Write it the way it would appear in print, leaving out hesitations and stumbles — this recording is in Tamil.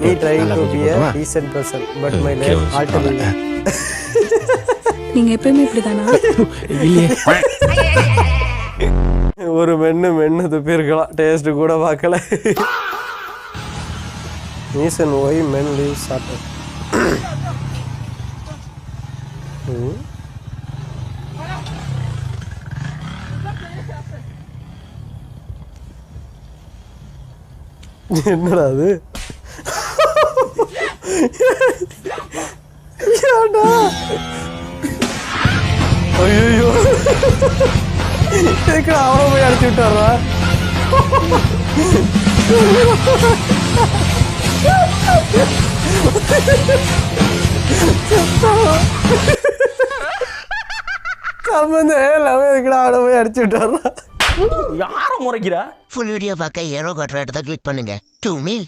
me trying to be a decent person but my life altogether. நீங்க எப்பவுமே இப்படிதானா? இல்லையே. ஒரு மென்னு துப்பிருக்கலாம், டேஸ்ட் கூட பார்க்கல. Reason why men leave shorter. என்னடா அது? ஏன்டா? ஐயோ, இதுக்கு அவனை போய் அடிச்சு விட்டாரா? சம்பந்தம் எல்லாமே இதுக்கு அவனை போய் அடிச்சு விட்டாரா? யாரை முறைக்கிறா? ஃபுல் வீடியோ பார்க்க ஏரோ காட்டுற இடத்த கிளிக் பண்ணுங்க. 2 மீல்